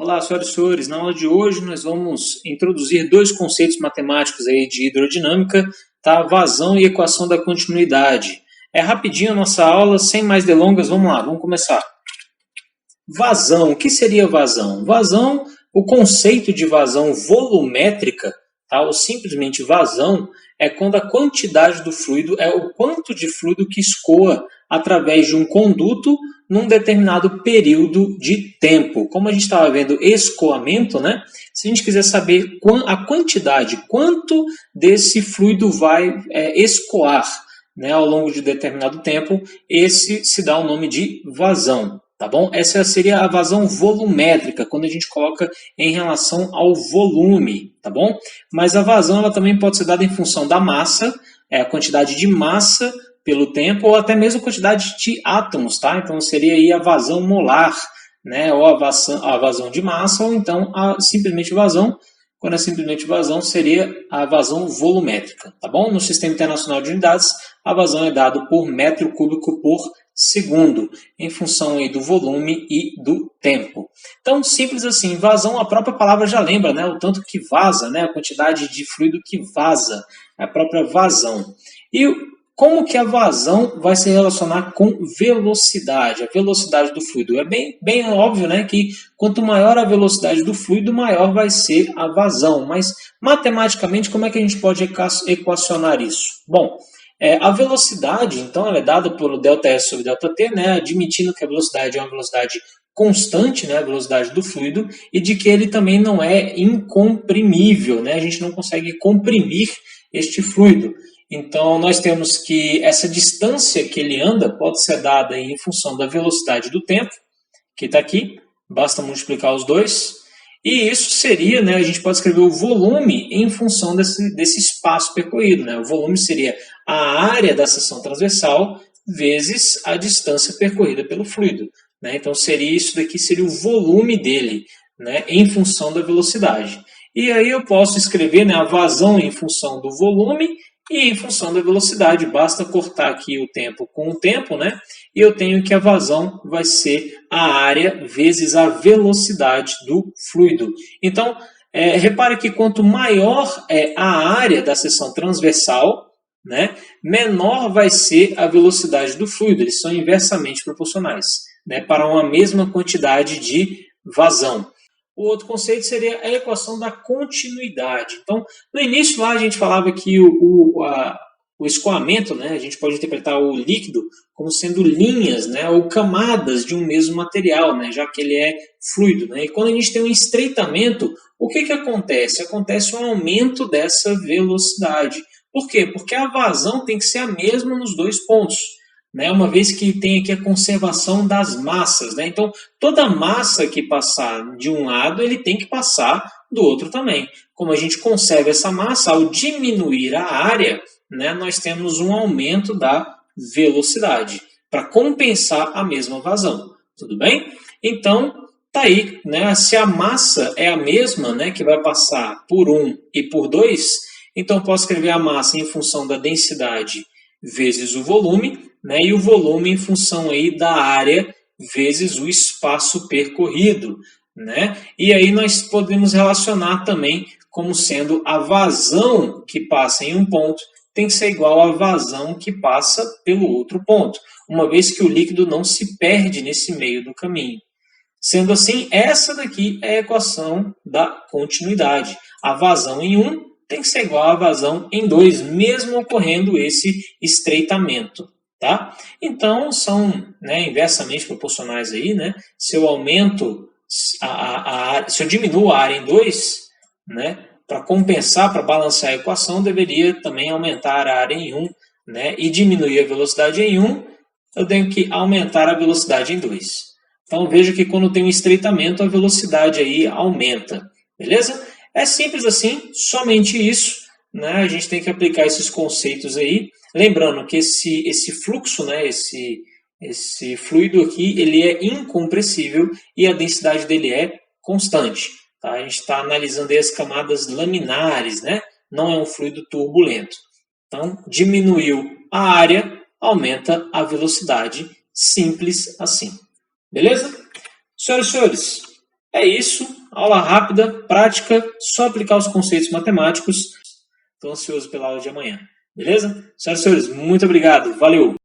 Olá, senhoras e senhores. Na aula de hoje nós vamos introduzir dois conceitos matemáticos aí de hidrodinâmica, tá? Vazão e equação da continuidade. É rapidinho a nossa aula, sem mais delongas, vamos lá, vamos começar. Vazão, o que seria vazão? Vazão, o conceito de vazão volumétrica, tá? Ou simplesmente vazão, é quando a quantidade do fluido é o quanto de fluido que escoa através de um conduto num determinado período de tempo. Como a gente estava vendo escoamento, né? Se a gente quiser saber a quantidade, quanto desse fluido vai escoar, né, ao longo de determinado tempo, esse se dá o nome de vazão. Tá bom? Essa seria a vazão volumétrica, quando a gente coloca em relação ao volume, tá bom? Mas a vazão ela também pode ser dada em função da massa, a quantidade de massa pelo tempo, ou até mesmo a quantidade de átomos, tá? Então seria aí a vazão molar, né? Ou a vazão de massa, ou então simplesmente vazão. Quando é simplesmente vazão, seria a vazão volumétrica, tá bom? No Sistema Internacional de Unidades, a vazão é dada por metro cúbico por segundo, em função aí do volume e do tempo. Então, simples assim, vazão, a própria palavra já lembra, né? O tanto que vaza, né? A quantidade de fluido que vaza, a própria vazão. E como que a vazão vai se relacionar com velocidade, a velocidade do fluido? É bem óbvio, né, que quanto maior a velocidade do fluido, maior vai ser a vazão. Mas, matematicamente, como é que a gente pode equacionar isso? Bom, a velocidade, então, ela é dada por ΔS sobre ΔT, né, admitindo que a velocidade é uma velocidade constante, né, a velocidade do fluido, e de que ele também não é incomprimível, né, a gente não consegue comprimir este fluido. Então, nós temos que essa distância que ele anda pode ser dada em função da velocidade do tempo, que está aqui, basta multiplicar os dois. E isso seria, né, a gente pode escrever o volume em função desse espaço percorrido. Né? O volume seria a área da seção transversal vezes a distância percorrida pelo fluido. Né? Então, isso daqui seria o volume dele, né, em função da velocidade. E aí eu posso escrever, né, a vazão em função do volume e em função da velocidade. Basta cortar aqui o tempo com o tempo, né? E eu tenho que a vazão vai ser a área vezes a velocidade do fluido. Então, repare que quanto maior é a área da seção transversal, né, menor vai ser a velocidade do fluido. Eles são inversamente proporcionais, né, para uma mesma quantidade de vazão. O outro conceito seria a equação da continuidade. Então, no início lá a gente falava que o escoamento, né, a gente pode interpretar o líquido como sendo linhas, né, ou camadas de um mesmo material, né, já que ele é fluido. Né? E quando a gente tem um estreitamento, o que acontece? Acontece um aumento dessa velocidade. Por quê? Porque a vazão tem que ser a mesma nos dois pontos. Né, uma vez que tem aqui a conservação das massas. Né? Então, toda massa que passar de um lado, ele tem que passar do outro também. Como a gente conserva essa massa, ao diminuir a área, né, nós temos um aumento da velocidade, para compensar a mesma vazão. Tudo bem? Então, tá aí. Né? Se a massa é a mesma, né, que vai passar por 1 e por 2, então eu posso escrever a massa em função da densidade vezes o volume, né, e o volume em função aí da área vezes o espaço percorrido. Né? E aí nós podemos relacionar também como sendo a vazão que passa em um ponto tem que ser igual à vazão que passa pelo outro ponto, uma vez que o líquido não se perde nesse meio do caminho. Sendo assim, essa daqui é a equação da continuidade. A vazão em 1 tem que ser igual à vazão em 2, mesmo ocorrendo esse estreitamento. Tá? Então, são, né, inversamente proporcionais aí, né? Se eu aumento, se eu diminuo a área em 2, né, para compensar, para balancear a equação, deveria também aumentar a área em 1, né, e diminuir a velocidade em 1, eu tenho que aumentar a velocidade em 2. Então, veja que quando tem um estreitamento, a velocidade aí aumenta. Beleza? É simples assim, somente isso. Né? A gente tem que aplicar esses conceitos aí. Lembrando que esse fluxo, né, esse fluido aqui, ele é incompressível e a densidade dele é constante. Tá? A gente está analisando aí as camadas laminares, né? Não é um fluido turbulento. Então, diminuiu a área, aumenta a velocidade. Simples assim. Beleza? Senhoras e senhores, É isso, aula rápida, prática, só aplicar os conceitos matemáticos. Estou ansioso pela aula de amanhã. Beleza? Senhoras e senhores, muito obrigado. Valeu!